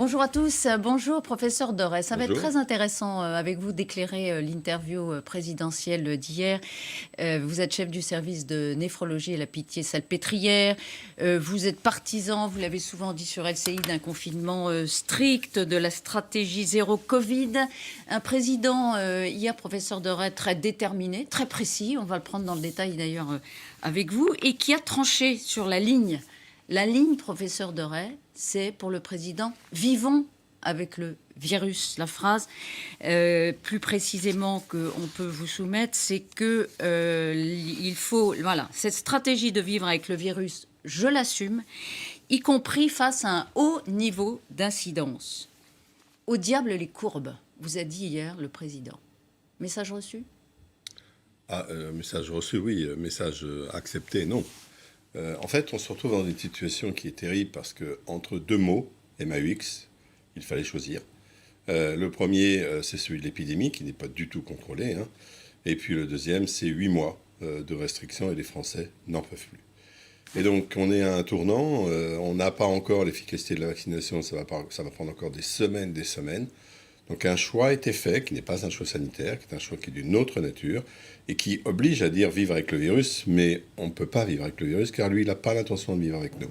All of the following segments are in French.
Bonjour à tous, bonjour professeur Doré. Ça va être Bonjour. très intéressant avec vous d'éclairer l'interview présidentielle d'hier. Vous êtes chef du service de néphrologie à la Pitié-Salpêtrière. Vous êtes partisan, vous l'avez souvent dit sur LCI, d'un confinement strict, de la stratégie zéro Covid. Un président, hier, professeur Doré, très déterminé, très précis, on va le prendre dans le détail d'ailleurs avec vous, et qui a tranché sur la ligne. La ligne, professeur Doré, c'est pour le président « Vivons avec le virus ». La phrase, plus précisément qu'on peut vous soumettre, c'est que il faut, voilà, cette stratégie de vivre avec le virus, je l'assume, y compris face à un haut niveau d'incidence. Au diable les courbes, vous a dit hier le président. Message reçu ? Message reçu, oui. Message accepté, non. En fait, on se retrouve dans une situation qui est terrible parce qu'entre deux mots, MAUX, il fallait choisir. Le premier, c'est celui de l'épidémie, qui n'est pas du tout contrôlé. Hein. Et puis le deuxième, c'est 8 mois de restrictions et les Français n'en peuvent plus. Et donc, on est à un tournant. On n'a pas encore l'efficacité de la vaccination. Ça va prendre encore des semaines, des semaines. Donc un choix a été fait, qui n'est pas un choix sanitaire, qui est un choix qui est d'une autre nature, et qui oblige à dire vivre avec le virus, mais on ne peut pas vivre avec le virus, car lui, il n'a pas l'intention de vivre avec nous.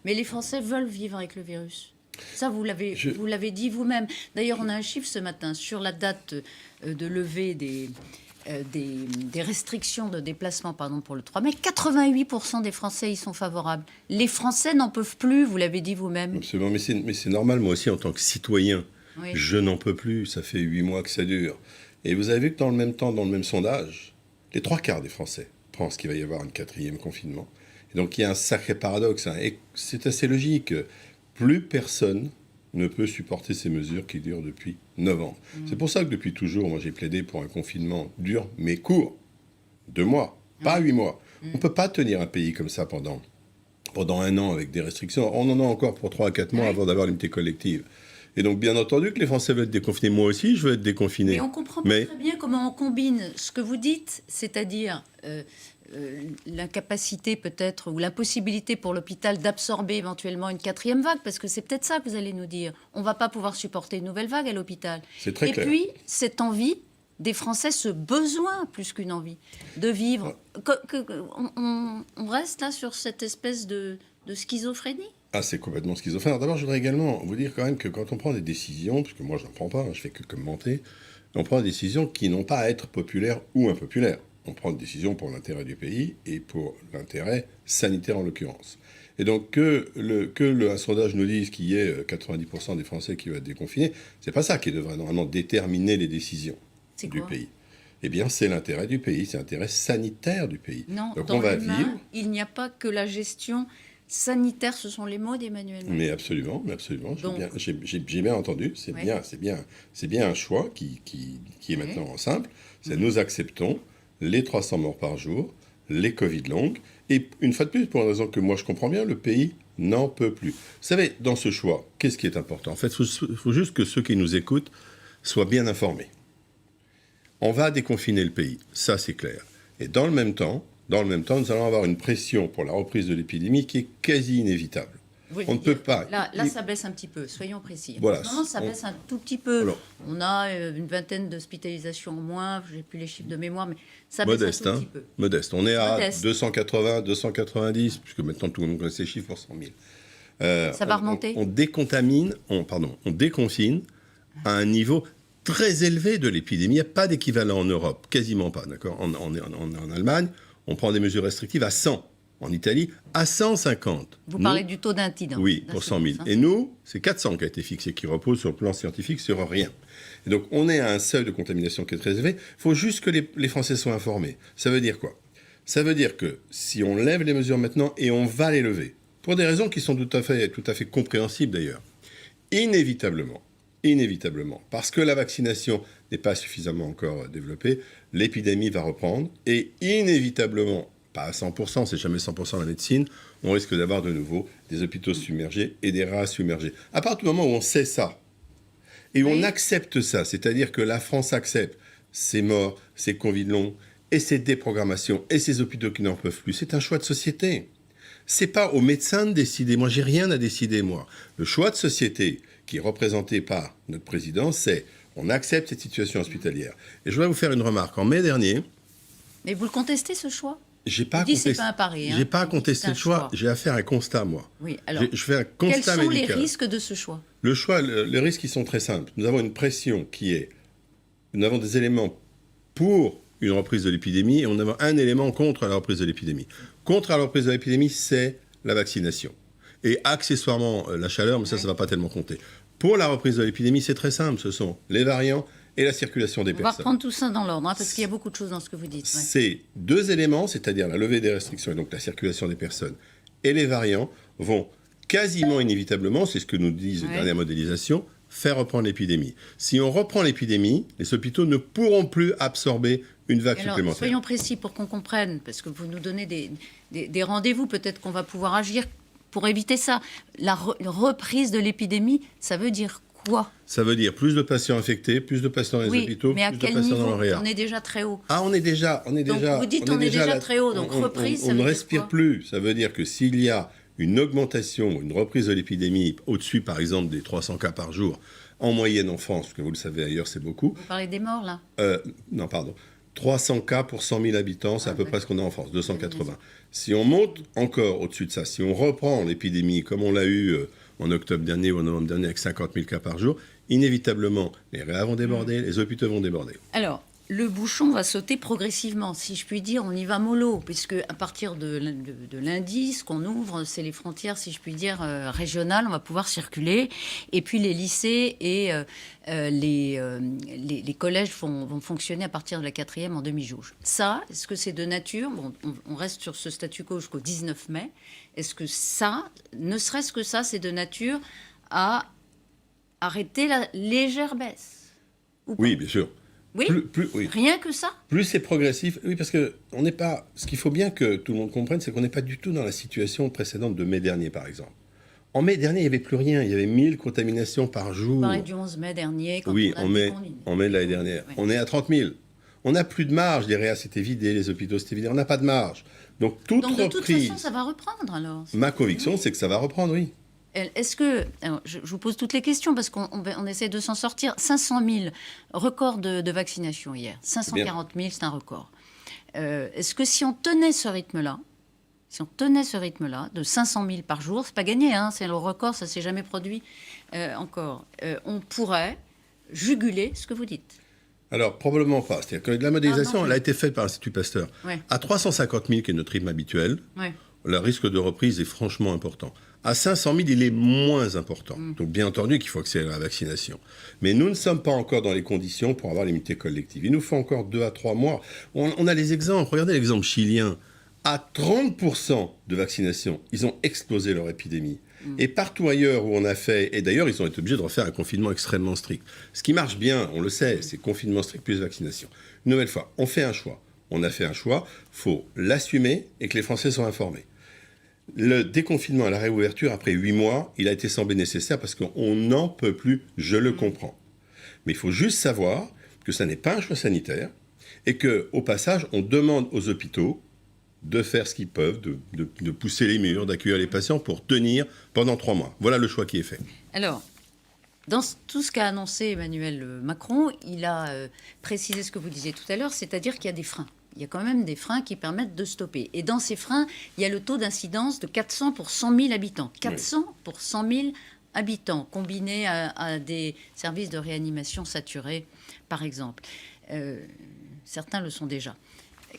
Mais les Français veulent vivre avec le virus. Ça, vous l'avez dit vous-même. D'ailleurs, on a un chiffre ce matin sur la date de levée des restrictions de déplacement pour le 3 mai. 88% des Français y sont favorables. Les Français n'en peuvent plus, vous l'avez dit vous-même. Absolument, mais c'est normal, moi aussi, en tant que citoyen. Oui. Je n'en peux plus, ça fait 8 mois que ça dure. Et vous avez vu que dans le même temps, dans le même sondage, les 3/4 des Français pensent qu'il va y avoir un 4e confinement. Et donc il y a un sacré paradoxe, hein, et c'est assez logique. Plus personne ne peut supporter ces mesures qui durent depuis novembre. C'est pour ça que depuis toujours, moi j'ai plaidé pour un confinement dur, mais court. 2 mois, pas 8 mois. On ne peut pas tenir un pays comme ça pendant 1 an avec des restrictions. On en a encore pour 3 à 4 mois avant d'avoir l'unité collective. Et donc, bien entendu que les Français veulent être déconfinés. Moi aussi, je veux être déconfiné. Mais on comprend pas très bien comment on combine ce que vous dites, c'est-à-dire l'incapacité peut-être ou l'impossibilité pour l'hôpital d'absorber éventuellement une 4e vague, parce que c'est peut-être ça que vous allez nous dire. On ne va pas pouvoir supporter une nouvelle vague à l'hôpital. C'est très clair. Et puis, cette envie des Français, ce besoin, plus qu'une envie, de vivre. On reste là sur cette espèce de schizophrénie ? C'est complètement schizophrène. D'abord, je voudrais également vous dire quand même que quand on prend des décisions, parce que moi je n'en prends pas, hein, je fais que commenter, on prend des décisions qui n'ont pas à être populaires ou impopulaires. On prend des décisions pour l'intérêt du pays et pour l'intérêt sanitaire en l'occurrence. Et donc un sondage nous dise qu'il y ait 90% des Français qui vont être déconfinés, c'est pas ça qui devrait normalement déterminer les décisions du pays. Eh bien, c'est l'intérêt du pays, c'est l'intérêt sanitaire du pays. Non, donc dans on va les mains, vivre. Il n'y a pas que la gestion sanitaire, ce sont les mots d'Emmanuel Macron. Mais absolument. J'ai bien entendu. C'est bien un choix qui est maintenant simple. C'est nous acceptons les 300 morts par jour, les Covid longues, et une fois de plus, pour une raison que moi je comprends bien, le pays n'en peut plus. Vous savez, dans ce choix, qu'est-ce qui est important ? En fait, il faut juste que ceux qui nous écoutent soient bien informés. On va déconfiner le pays, ça c'est clair. Et dans le même temps, nous allons avoir une pression pour la reprise de l'épidémie qui est quasi inévitable. On ne peut pas... Là, ça baisse un petit peu, soyons précis. Voilà. En ce moment, ça baisse un tout petit peu. Alors, on a une vingtaine d'hospitalisations en moins, je n'ai plus les chiffres de mémoire, mais ça baisse un tout petit peu. Modeste. On est à 280, 290, puisque maintenant tout le monde connaît ces chiffres pour 100 000. Ça va remonter. On déconfine à un niveau très élevé de l'épidémie. Il n'y a pas d'équivalent en Europe, quasiment pas. D'accord. En Allemagne, on prend des mesures restrictives à 100. En Italie, à 150. Vous parlez du taux d'incidence. Oui, pour 100 000. Et nous, c'est 400 qui a été fixé, qui repose sur le plan scientifique sur rien. Et donc, on est à un seuil de contamination qui est très élevé. Il faut juste que les Français soient informés. Ça veut dire quoi ? Ça veut dire que si on lève les mesures maintenant, et on va les lever, pour des raisons qui sont tout à fait compréhensibles d'ailleurs, inévitablement, parce que la vaccination n'est pas suffisamment encore développée, l'épidémie va reprendre, et inévitablement, pas à 100%, c'est jamais 100% la médecine, on risque d'avoir de nouveau des hôpitaux submergés et des rats submergés. À partir du moment où on sait ça, et où on accepte ça, c'est-à-dire que la France accepte ces morts, ces Covid longs, et ces déprogrammations, et ces hôpitaux qui n'en peuvent plus, c'est un choix de société. C'est pas aux médecins de décider. Moi, j'ai rien à décider, moi. Le choix de société qui est représenté par notre président, c'est on accepte cette situation hospitalière. Et je voudrais vous faire une remarque. En mai dernier, Mais vous le contestez, ce choix? j'ai pas Vous dites, contesté, c'est pas un pari. j'ai pas contesté le choix. choix. J'ai à faire un constat, moi. Oui, alors, Je fais un quels constat sont médical. les risques de ce choix? Le choix, les risques, ils sont très simples. Nous avons une pression qui est... Nous avons des éléments pour une reprise de l'épidémie et on a un élément contre la reprise de l'épidémie. Contre la reprise de l'épidémie, c'est la vaccination. Et accessoirement, la chaleur, mais ça ne va pas tellement compter. Pour la reprise de l'épidémie, c'est très simple. Ce sont les variants et la circulation des On va personnes. reprendre tout ça dans l'ordre, hein, parce qu'il y a beaucoup de choses dans ce que vous dites. Ouais. Ces deux éléments, c'est-à-dire la levée des restrictions et donc la circulation des personnes et les variants, vont quasiment inévitablement, c'est ce que nous disent les dernières modélisations, faire reprendre l'épidémie. Si on reprend l'épidémie, les hôpitaux ne pourront plus absorber une vague Alors, supplémentaire. soyons précis pour qu'on comprenne, parce que vous nous donnez des rendez-vous, peut-être qu'on va pouvoir agir pour éviter ça. La reprise de l'épidémie, ça veut dire quoi? Ça veut dire plus de patients infectés, plus de patients dans les hôpitaux, mais à plus de quel patients niveau? dans le réa. On est déjà très haut. Ah, on est déjà... Donc, vous dites on est déjà là, très haut, donc reprise, ça on veut ne dire respire quoi? plus. Ça veut dire que s'il y a une augmentation, une reprise de l'épidémie au-dessus, par exemple, des 300 cas par jour, en moyenne en France, parce que vous le savez ailleurs, c'est beaucoup. Vous parlez des morts, là? Non, pardon. 300 cas pour 100 000 habitants, c'est à peu près ce qu'on a en France, 280. Si on monte encore au-dessus de ça, si on reprend l'épidémie comme on l'a eu en octobre dernier ou en novembre dernier avec 50 000 cas par jour, inévitablement, les réa vont déborder, les hôpitaux vont déborder. Alors, le bouchon va sauter progressivement, si je puis dire, on y va mollo, puisque à partir de lundi, ce qu'on ouvre, c'est les frontières, si je puis dire, régionales, on va pouvoir circuler, et puis les lycées et les collèges vont fonctionner à partir de la 4e en demi-jauge. Ça, est-ce que c'est de nature, bon, on reste sur ce statu quo jusqu'au 19 mai, est-ce que ça, ne serait-ce que ça, c'est de nature à arrêter la légère baisse? Oui, bien sûr. Oui, Oui. Rien que ça? Plus c'est progressif, oui, parce que on n'est pas. Ce qu'il faut bien que tout le monde comprenne, c'est qu'on n'est pas du tout dans la situation précédente de mai dernier, par exemple. En mai dernier, il n'y avait plus rien. Il y avait 1000 contaminations par jour. Vous parlez du 11 mai dernier. Quand Oui, on a en mai de l'année dernière. Oui. On est à 30 000. On n'a plus de marge. Les réas s'étaient vidés, les hôpitaux s'étaient vidés. On n'a pas de marge. Donc, Donc de toute façon, ça va reprendre alors. Ma conviction, c'est que ça va reprendre, oui. Est-ce que, alors, je vous pose toutes les questions parce qu'on essaie de s'en sortir. 500 000 records de vaccination hier. 540 000, c'est un record. Est-ce que si on tenait ce rythme-là, de 500 000 par jour, c'est pas gagné, hein, c'est le record, ça s'est jamais produit encore. On pourrait juguler ce que vous dites. Alors, probablement pas. C'est-à-dire que la modélisation, Non, elle a été faite par l'Institut Pasteur. Ouais. À 350 000, qui est notre rythme habituel, Ouais. le risque de reprise est franchement important. À 500 000, il est moins important. Donc, bien entendu qu'il faut accélérer la vaccination. Mais nous ne sommes pas encore dans les conditions pour avoir l'immunité collective. Il nous faut encore 2 à 3 mois. On a les exemples. Regardez l'exemple chilien. À 30% de vaccination, ils ont explosé leur épidémie. Et partout ailleurs où on a fait... Et d'ailleurs, ils ont été obligés de refaire un confinement extrêmement strict. Ce qui marche bien, on le sait, c'est confinement strict plus vaccination. Une nouvelle fois, on fait un choix. On a fait un choix. Il faut l'assumer et que les Français soient informés. Le déconfinement à la réouverture, après 8 mois, il a été semblé nécessaire parce qu'on n'en peut plus, je le comprends. Mais il faut juste savoir que ça n'est pas un choix sanitaire et qu'au passage, on demande aux hôpitaux de faire ce qu'ils peuvent, de pousser les murs, d'accueillir les patients pour tenir pendant 3 mois. Voilà le choix qui est fait. Alors, dans tout ce qu'a annoncé Emmanuel Macron, il a précisé ce que vous disiez tout à l'heure, c'est-à-dire qu'il y a des freins. Il y a quand même des freins qui permettent de stopper. Et dans ces freins, il y a le taux d'incidence de 400 pour 100 000 habitants. 400 pour 100 000 habitants, combinés à des services de réanimation saturés, par exemple. Certains le sont déjà.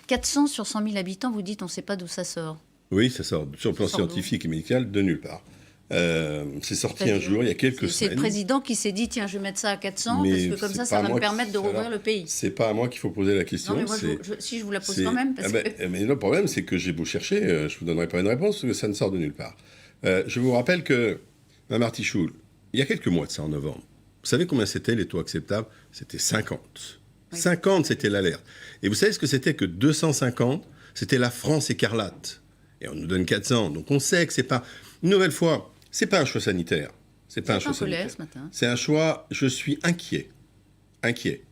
400 sur 100 000 habitants, vous dites, on ne sait pas d'où ça sort. Oui, ça sort sur le plan scientifique et médical de nulle part. C'est sorti un jour, il y a quelques semaines. C'est le président qui s'est dit, tiens, je vais mettre ça à 400, parce que comme ça va me permettre de rouvrir le pays. C'est pas à moi qu'il faut poser la question. Non, mais moi, si je vous la pose quand même. Parce que... mais le problème, c'est que j'ai beau chercher, je ne vous donnerai pas une réponse, parce que ça ne sort de nulle part. Je vous rappelle que, Mme Artichoul, il y a quelques mois de ça, en novembre, vous savez combien c'était les taux acceptables? C'était 50. Oui. 50, c'était l'alerte. Et vous savez ce que c'était que 250? C'était la France écarlate. Et on nous donne 400. Donc on sait que c'est pas... Une nouvelle fois, c'est pas un choix sanitaire. C'est pas un choix sanitaire. Ce matin. C'est un choix, je suis inquiet. Inquiet.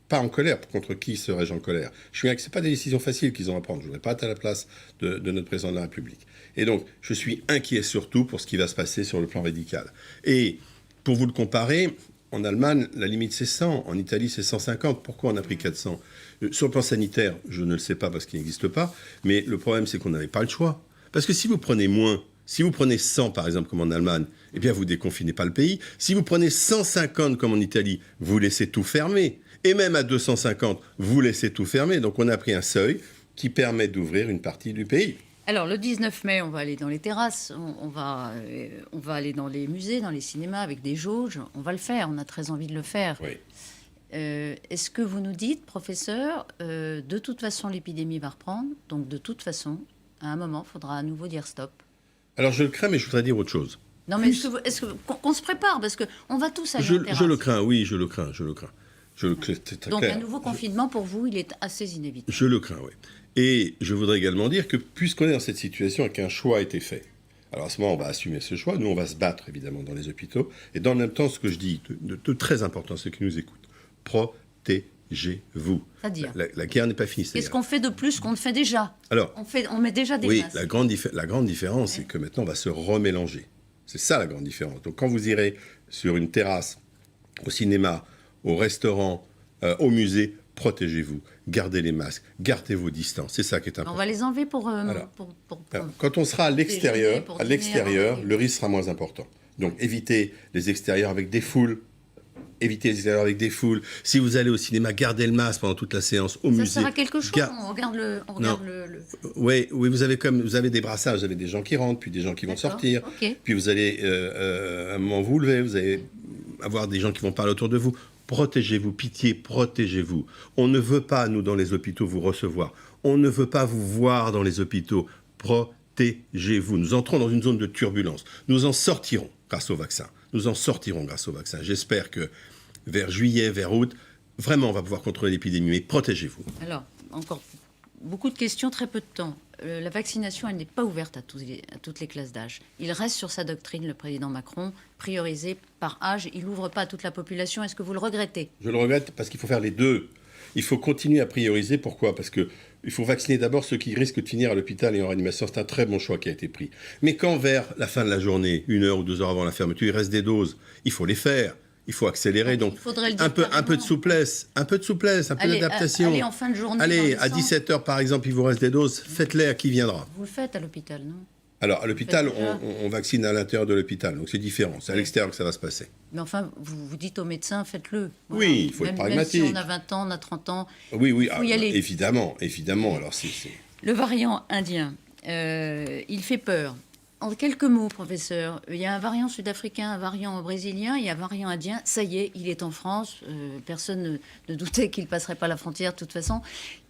Pas en colère. Contre qui serais-je en colère? Je suis inquiet. C'est pas des décisions faciles qu'ils ont à prendre. Je ne voudrais pas être à la place de notre président de la République. Et donc, je suis inquiet surtout pour ce qui va se passer sur le plan médical. Et pour vous le comparer, en Allemagne, la limite c'est 100, en Italie c'est 150. Pourquoi on a pris 400 ? Sur le plan sanitaire, je ne le sais pas parce qu'il n'existe pas, mais le problème c'est qu'on n'avait pas le choix. Parce que si vous prenez moins, si vous prenez 100 par exemple comme en Allemagne, eh bien vous déconfinez pas le pays. Si vous prenez 150 comme en Italie, vous laissez tout fermer. Et même à 250, vous laissez tout fermer. Donc on a pris un seuil qui permet d'ouvrir une partie du pays. Alors, le 19 mai, on va aller dans les terrasses, on va aller dans les musées, dans les cinémas avec des jauges. On va le faire, on a très envie de le faire. Oui. Est-ce que vous nous dites, professeur, de toute façon, l'épidémie va reprendre, donc de toute façon, à un moment, il faudra à nouveau dire stop? Alors je le crains, mais je voudrais dire autre chose. Non, mais qu'on se prépare, parce qu'on va tous aller en terrasse. Je le crains, oui, je le crains. Donc un nouveau confinement, pour vous, il est assez inévitable. Je le crains, oui. Et je voudrais également dire que puisqu'on est dans cette situation et qu'un choix a été fait, alors à ce moment, on va assumer ce choix. Nous, on va se battre, évidemment, dans les hôpitaux. Et dans le même temps, ce que je dis de très important, ceux qui nous écoutent, protégez-vous. C'est-à-dire la guerre n'est pas finie. Qu'est-ce qu'on fait de plus qu'on ne fait déjà? Alors, on met déjà des masques. La grande différence, c'est que maintenant, on va se remélanger. C'est ça, la grande différence. Donc, quand vous irez sur une terrasse, au cinéma, au restaurant, au musée, protégez-vous, gardez les masques, gardez vos distances. C'est ça qui est important. On va les enlever pour Alors, quand on sera à l'extérieur, le risque sera moins important. Donc, évitez les extérieurs avec des foules. Si vous allez au cinéma, gardez le masque pendant toute la séance. Au musée, ça sert à quelque chose. On regarde le... Oui, vous avez des brassages, vous avez des gens qui rentrent, puis des gens qui vont sortir. Okay. Puis vous allez, à un moment, vous lever, vous allez avoir des gens qui vont parler autour de vous. Protégez-vous, pitié, protégez-vous. On ne veut pas, nous, dans les hôpitaux, vous recevoir. On ne veut pas vous voir dans les hôpitaux. Protégez-vous. Nous entrons dans une zone de turbulence. Nous en sortirons grâce au vaccin. J'espère que vers juillet, vers août, vraiment, on va pouvoir contrôler l'épidémie. Mais protégez-vous. Alors, encore beaucoup de questions, très peu de temps. La vaccination, elle n'est pas ouverte à toutes les classes d'âge. Il reste sur sa doctrine, le président Macron, priorisé par âge. Il n'ouvre pas à toute la population. Est-ce que vous le regrettez? Je le regrette parce qu'il faut faire les deux. Il faut continuer à prioriser. Pourquoi? Parce qu'il faut vacciner d'abord ceux qui risquent de finir à l'hôpital et en réanimation. C'est un très bon choix qui a été pris. Mais quand vers la fin de la journée, 1 heure ou 2 heures avant la fermeture, il reste des doses, il faut les faire. Il faut accélérer, donc un peu de souplesse, un peu d'adaptation. Allez, en fin de journée. Allez, à 17h par exemple, il vous reste des doses, faites-les à qui viendra. Vous le faites à l'hôpital, non? Alors, à l'hôpital, on vaccine à l'intérieur de l'hôpital, donc c'est différent. C'est à l'extérieur que ça va se passer. Mais enfin, vous dites aux médecins, faites-le. Voilà. Oui, il faut être pragmatique. Même si on a 20 ans, on a 30 ans, oui, il faut y aller. Évidemment. Alors, Le variant indien, il fait peur. En quelques mots, professeur, il y a un variant sud-africain, un variant brésilien, il y a un variant indien. Ça y est, il est en France. Personne ne doutait qu'il ne passerait pas la frontière de toute façon.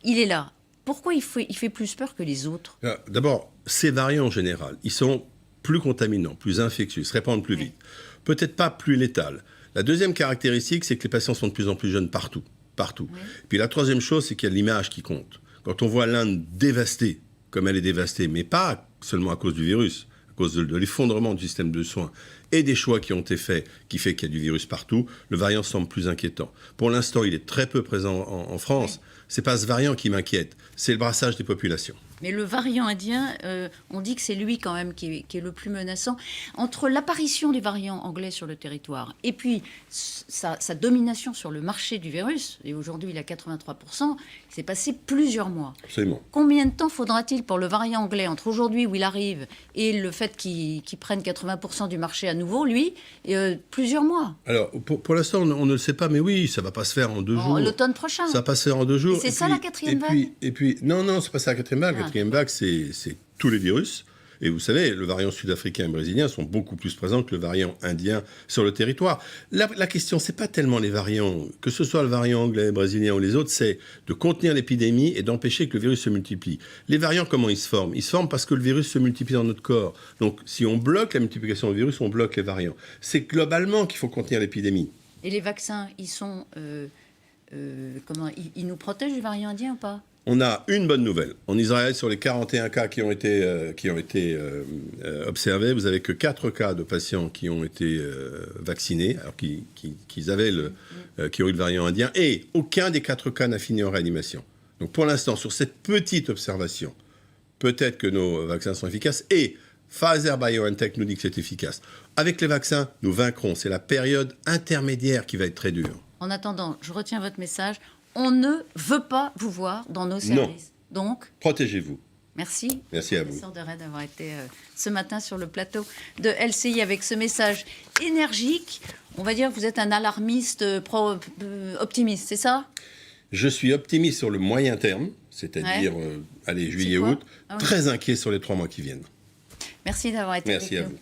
Il est là. Pourquoi il fait plus peur que les autres? D'abord, ces variants en général, ils sont plus contaminants, plus infectieux, se répandent plus vite. Peut-être pas plus létals. La deuxième caractéristique, c'est que les patients sont de plus en plus jeunes partout. Oui. Puis la troisième chose, c'est qu'il y a l'image qui compte. Quand on voit l'Inde dévastée, comme elle est dévastée, mais pas seulement à cause du virus, à cause de l'effondrement du système de soins et des choix qui ont été faits, qui fait qu'il y a du virus partout, le variant semble plus inquiétant. Pour l'instant, il est très peu présent en France. C'est pas ce variant qui m'inquiète, c'est le brassage des populations. Mais le variant indien, on dit que c'est lui quand même qui est le plus menaçant. Entre l'apparition du variant anglais sur le territoire et puis sa domination sur le marché du virus, et aujourd'hui il a 83%, il s'est passé plusieurs mois. Absolument. Combien de temps faudra-t-il pour le variant anglais, entre aujourd'hui où il arrive et le fait qu'il prenne 80% du marché à nouveau, lui, plusieurs mois? Alors, pour l'instant, on ne le sait pas, mais oui, ça ne va pas se faire en 2 jours. L'automne prochain. Ça va pas se faire en 2 jours. C'est ça la quatrième vague? Non, c'est pas ça la quatrième vague. La quatrième vague, c'est tous les virus. Et vous savez, le variant sud-africain et brésilien sont beaucoup plus présents que le variant indien sur le territoire. La question, c'est pas tellement les variants, que ce soit le variant anglais, brésilien ou les autres, c'est de contenir l'épidémie et d'empêcher que le virus se multiplie. Les variants, comment ils se forment? Ils se forment parce que le virus se multiplie dans notre corps. Donc, si on bloque la multiplication du virus, on bloque les variants. C'est globalement qu'il faut contenir l'épidémie. Et les vaccins, ils sont... ils nous protègent du variant indien ou pas? On a une bonne nouvelle. En Israël, sur les 41 cas qui ont été observés, vous n'avez que 4 cas de patients qui ont été vaccinés, alors qui ont eu le variant indien, et aucun des 4 cas n'a fini en réanimation. Donc pour l'instant, sur cette petite observation, peut-être que nos vaccins sont efficaces, et Pfizer-BioNTech nous dit que c'est efficace. Avec les vaccins, nous vaincrons. C'est la période intermédiaire qui va être très dure. En attendant, je retiens votre message. On ne veut pas vous voir dans nos services. Donc, protégez-vous. merci. Merci à vous. Professeur Deray d'avoir été ce matin sur le plateau de LCI avec ce message énergique. On va dire que vous êtes un alarmiste optimiste, c'est ça? Je suis optimiste sur le moyen terme, c'est-à-dire, juillet-août. Très inquiet sur les 3 mois qui viennent. Merci d'avoir été Merci avec à nous. vous.